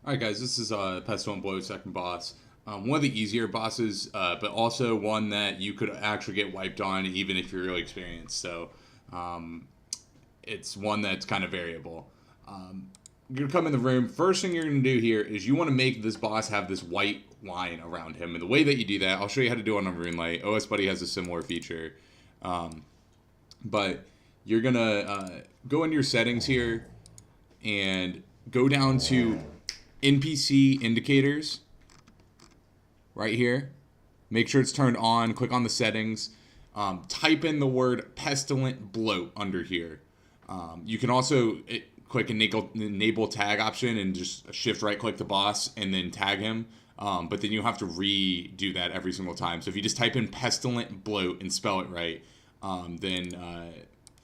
Alright guys, this is Pestilent Bloat, second boss. One of the easier bosses, but also one that you could actually get wiped on even if you're really experienced. So um, it's one that's kind of variable. You're going to come in the room. First thing you're going to do here is you want to make this boss have this white line around him. And the way that you do that, I'll show you how to do it on Runelight. OS Buddy has a similar feature. But you're going to go into your settings here and go down to NPC indicators right here. Make sure it's turned on. Click on the settings. Type in the word Pestilent Bloat under here. You can also click enable tag option and just shift right click the boss and then tag him. But then you have to redo that every single time. So if you just type in Pestilent Bloat and spell it right, then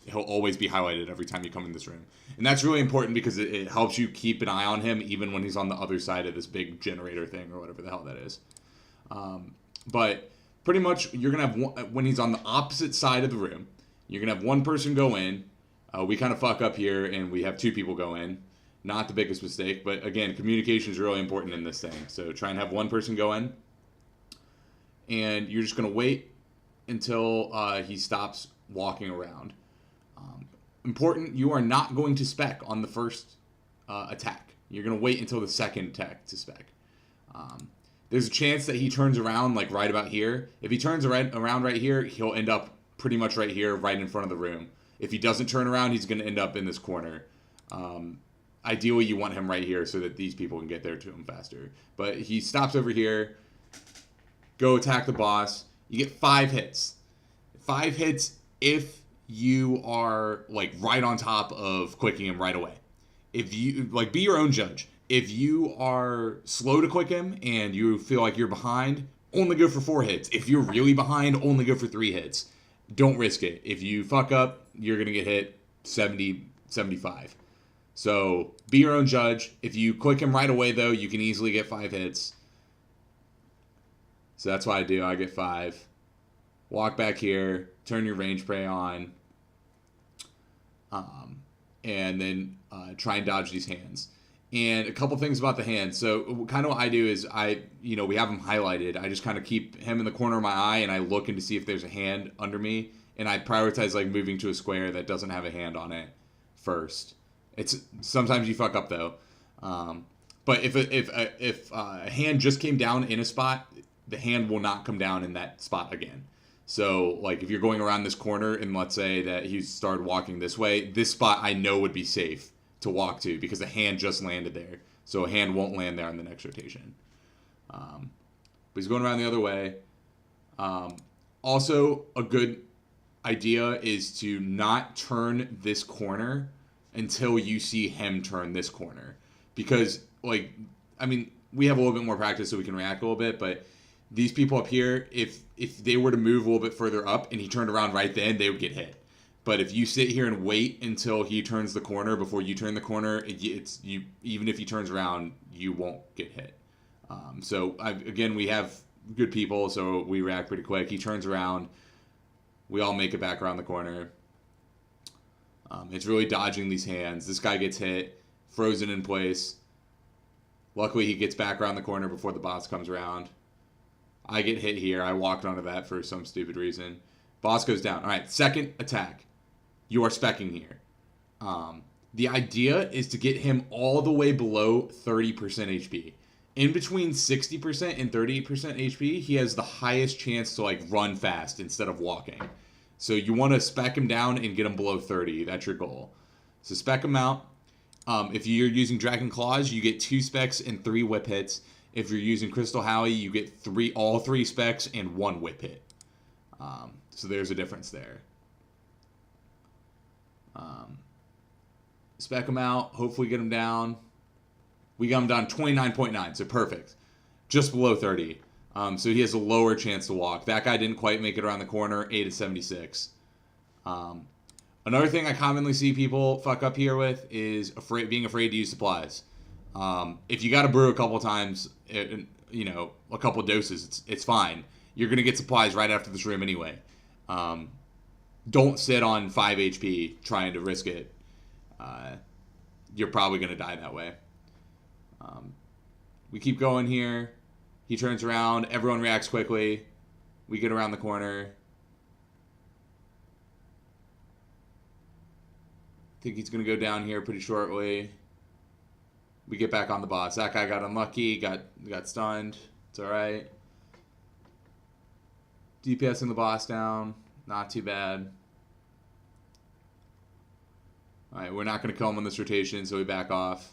he'll always be highlighted every time you come in this room. And that's really important because it helps you keep an eye on him even when he's on the other side of this big generator thing or whatever the hell that is. But pretty much you're going to have one, when he's on the opposite side of the room, you're going to have one person go in. We kind of fuck up here and we have two people go in. Not the biggest mistake, but again, communication is really important in this thing. So try and have one person go in. And you're just going to wait until he stops walking around. Important, you are not going to spec on the first attack. You're going to wait until the second attack to spec. There's a chance that he turns around like right about here. If he turns around right here, he'll end up pretty much right here, right in front of the room. If he doesn't turn around, he's going to end up in this corner. Ideally, you want him right here so that these people can get there to him faster. But he stops over here. Go attack the boss. You get 5 hits. 5 hits if you are like right on top of quicking him right away. If you like, be your own judge. If you are slow to quick him and you feel like you're behind, only go for 4 hits. If you're really behind, only go for 3 hits. Don't risk it. If you fuck up, you're going to get hit 70, 75. So be your own judge. If you quick him right away, though, you can easily get 5 hits. So that's what I do. I get 5. Walk back here. Turn your range spray on. And then try and dodge these hands. And a couple things about the hands. So kind of what I do is we have them highlighted. I just kind of keep him in the corner of my eye and I look in to see if there's a hand under me. And I prioritize like moving to a square that doesn't have a hand on it first. It's sometimes you fuck up though. But if a hand just came down in a spot, the hand will not come down in that spot again. So, like, if you're going around this corner and let's say that he started walking this way, this spot I know would be safe to walk to because a hand just landed there. So a hand won't land there on the next rotation. But he's going around the other way. Also, a good idea is to not turn this corner until you see him turn this corner. Because, like, I mean, we have a little bit more practice so we can react a little bit, but these people up here, if they were to move a little bit further up and he turned around right then, they would get hit. But if you sit here and wait until he turns the corner before you turn the corner, even if he turns around, you won't get hit. Again, we have good people, so we react pretty quick. He turns around. We all make it back around the corner. It's really dodging these hands. This guy gets hit, frozen in place. Luckily, he gets back around the corner before the boss comes around. I get hit here. I walked onto that for some stupid reason. Boss goes down. All right, second attack. You are speccing here. The idea is to get him all the way below 30% HP. In between 60% and 38% HP, he has the highest chance to like run fast instead of walking. So you want to spec him down and get him below 30. That's your goal. So spec him out. If you're using Dragon Claws, you get 2 specs and 3 whip hits. If you're using Crystal Howie, you get all 3 specs and 1 whip hit. So there's a difference there. Spec him out. Hopefully get him down. We got him down 29.9, so perfect. Just below 30. So he has a lower chance to walk. That guy didn't quite make it around the corner. 8 of 76. Another thing I commonly see people fuck up here with is being afraid to use supplies. If you got to brew a couple times, a couple doses, it's fine. You're going to get supplies right after this room anyway. Don't sit on 5 HP trying to risk it. You're probably going to die that way. We keep going here. He turns around. Everyone reacts quickly. We get around the corner. I think he's going to go down here pretty shortly. We get back on the boss. That guy got unlucky. Got stunned. It's alright. DPSing the boss down. Not too bad. Alright, we're not going to kill him on this rotation, so we back off.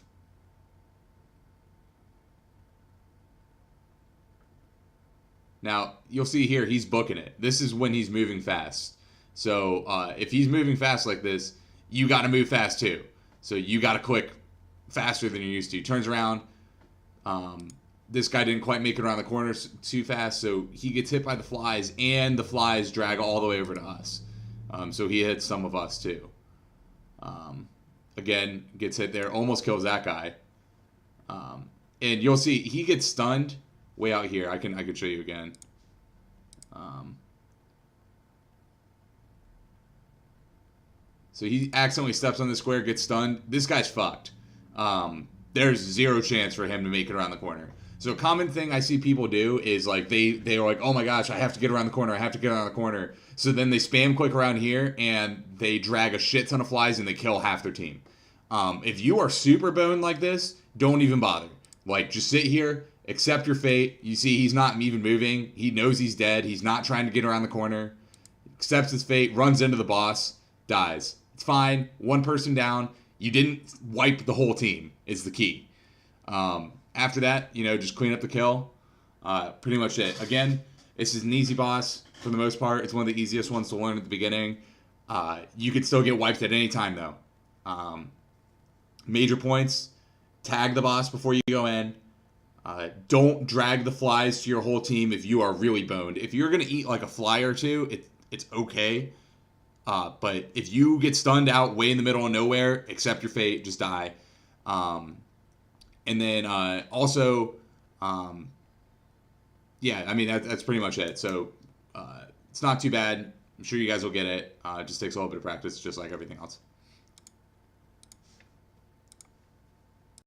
Now, you'll see here, he's booking it. This is when he's moving fast. So, if he's moving fast like this, you got to move fast too. So, you got to click faster than you're used to. He turns around. This guy didn't quite make it around the corner too fast, so he gets hit by the flies, and the flies drag all the way over to us. So, he hits some of us too. Again, gets hit there. Almost kills that guy. And you'll see, he gets stunned way out here. I could show you again. So he accidentally steps on the square, gets stunned. This guy's fucked. There's zero chance for him to make it around the corner. So a common thing I see people do is like they're like, oh my gosh, I have to get around the corner. I have to get around the corner. So then they spam click around here and they drag a shit ton of flies and they kill half their team. If you are super boned like this, don't even bother. Like, just sit here, accept your fate. You see, he's not even moving. He knows he's dead. He's not trying to get around the corner. Accepts his fate, runs into the boss, dies. It's fine. One person down. You didn't wipe the whole team is the key. After that, just clean up the kill. Pretty much it. Again, this is an easy boss for the most part. It's one of the easiest ones to learn at the beginning. You could still get wiped at any time, though. Major points. Tag the boss before you go in. Don't drag the flies to your whole team if you are really boned. If you're going to eat like a fly or two, it's okay. But if you get stunned out way in the middle of nowhere, accept your fate, just die. And then also, yeah, I mean, that's pretty much it. So it's not too bad. I'm sure you guys will get it. It just takes a little bit of practice, just like everything else.